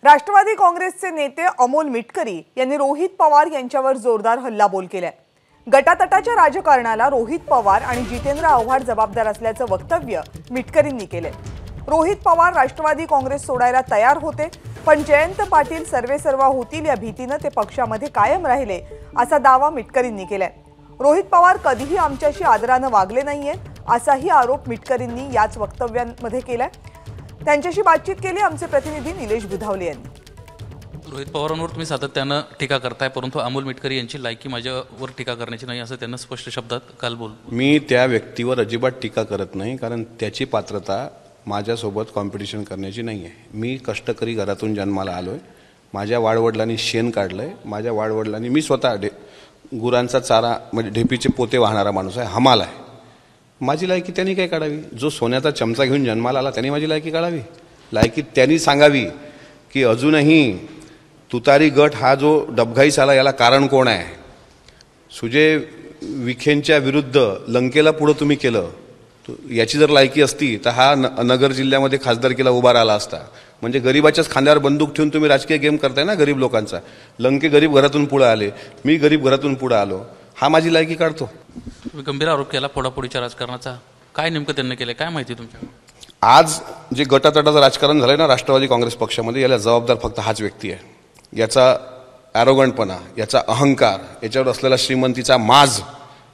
राष्ट्रवादी काँग्रेसचे नेते अमोल मिटकरी यांनी रोहित पवार यांच्यावर जोरदार हल्लाबोल केलाय। गटातटाच्या राजकारणाला रोहित पवार आणि जितेंद्र आव्हाड जबाबदार असल्याचं वक्तव्य मिटकरींनी केले। रोहित पवार राष्ट्रवादी काँग्रेस सोडायला तयार होते, पण जयंत पाटील सर्वेसर्वा होतील या भीतीने ते पक्षामध्ये कायम राहिले असा दावा मिटकरींनी केलाय। रोहित पवार कधीही आमच्याशी आदराने वागले नाहीयेत असाही आरोप मिटकरींनी याच वक्तव्यांमध्ये केलाय। त्यांच्याशी बातचीत केली आमचे प्रतिनिधी निलेश बुधावले यांनी। रोहित पवारांवर तुम्ही सातत्याने टीका करताय, परंतु अमोल मिटकरी यांची लायकी माझ्यावर टीका करण्याची नाही असं त्यांना स्पष्ट शब्दात काल बोल। मी त्या व्यक्तीवर अजिबात टीका करत नाही, कारण त्याची पात्रता माझ्यासोबत कॉम्पिटिशन करण्याची नाही आहे। मी कष्टकरी घरातून जन्माला आलोय, माझ्या वाडवडिलांनी शेण काढलंय, माझ्या वाडवडिलांनी मी स्वतः गुरांचा चारा म्हणजे ढेपीचे पोते वाहणारा माणूस आहे, हमाल आहे। माझी लायकी त्यांनी काय काढावी? जो सोन्याचा चमचा घेऊन जन्माला आला त्यांनी माझी लायकी काढावी? लायकी त्यांनी सांगावी की अजूनही तुतारी गट हा जो डबघाईस आला याला कारण कोण आहे? सुजय विखेंच्या विरुद्ध लंकेला पुढे तुम्ही केलं, याची जर लायकी असती तर हा नगर जिल्ह्यामध्ये खासदारकीला उभा राहिला असता। म्हणजे गरीबाच्याच खांद्यावर बंदूक ठेवून तुम्ही राजकीय गेम करताय ना गरीब लोकांचा। लंके गरीब घरातून पुढे आले, मी गरीब घरातून पुढे आलो, हा माझी लायकी काढतो? गंभीर आरोप केला फोडाफोडीच्या राजकारणाचा, काय नेमकं त्यांनी केलं काय माहिती तुमच्या? आज जे गटातटाचं राजकारण झालंय ना राष्ट्रवादी काँग्रेस पक्षामध्ये, याला जबाबदार फक्त हाच व्यक्ती आहे। याचा ॲरोगंटपणा, याचा अहंकार, याच्यावर असलेला श्रीमंतीचा माज,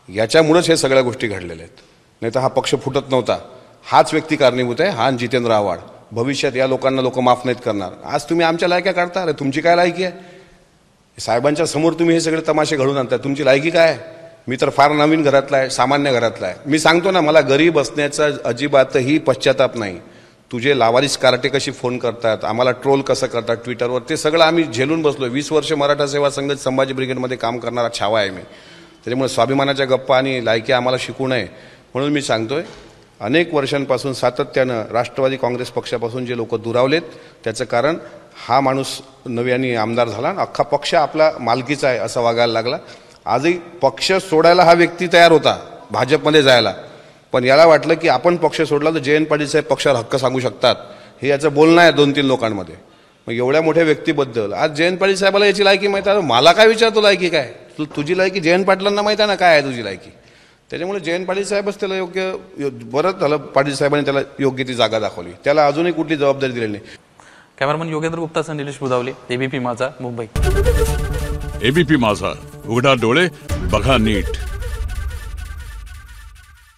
याच्यामुळेच हे सगळ्या गोष्टी घडलेल्या आहेत। नाही तर हा पक्ष फुटत नव्हता। हाच व्यक्ती कारणीभूत आहे, हा जितेंद्र आव्हाड। भविष्यात या लोकांना लोक माफ नाहीत करणार। आज तुम्ही आमच्या लायक्या काढता, अरे तुमची काय लायकी आहे? साहेबांच्या समोर तुम्ही हे सगळे तमाशे घडून आणता, तुमची लायकी काय आहे? मी तर फार नवीन घरातला आहे, सामान्य घरातला आहे। मी सांगतो ना, मला गरीब असण्याचा अजिबातही पश्चाताप नाही। तुझे लावारिस कार्टे कशी फोन करतात, आम्हाला ट्रोल कसं करतात ट्विटरवर, ते सगळं आम्ही झेलून बसलो। 20 वर्ष मराठा सेवा संघ संभाजी ब्रिगेडमध्ये काम करणारा छावा आहे मी। त्याच्यामुळे स्वाभिमानाच्या गप्पा आणि लायकी आम्हाला शिकू नये म्हणून मी सांगतोय, अनेक वर्षांपासून सातत्यानं राष्ट्रवादी काँग्रेस पक्षापासून जे लोक दुरावलेत त्याचं कारण हा माणूस नव्याने आमदार झाला, अख्खा पक्ष आपला मालकीचा आहे असं वागायला लागला। आजही पक्ष सोडायला हा व्यक्ती तयार होता, भाजपमध्ये जायला, पण याला वाटलं की आपण पक्ष सोडला तर जयंत पाटील साहेब पक्षावर हक्क सांगू शकतात, हे याचं बोलणं आहे 2-3 लोकांमध्ये। मग एवढ्या मोठ्या व्यक्तीबद्दल आज जयंत पाटील साहेबाला याची लायकी माहिती आहे, मला काय विचारतो लायकी काय? तुझी लायकी जयंत पाटलांना माहिती आहे ना काय आहे तुझी लायकी। त्याच्यामुळे जयंत पाटील साहेबच त्याला योग्य, बरं झालं पाटील साहेबांनी त्याला योग्य ती जागा दाखवली, त्याला अजूनही कुठली जबाबदारी दिलेली नाही। कॅमेरामन योगेंद्र गुप्तासह निलेश बुधावले, एबीपी माझा, मुंबई। एबीपी माझा, उघडा डोळे बघा नीट।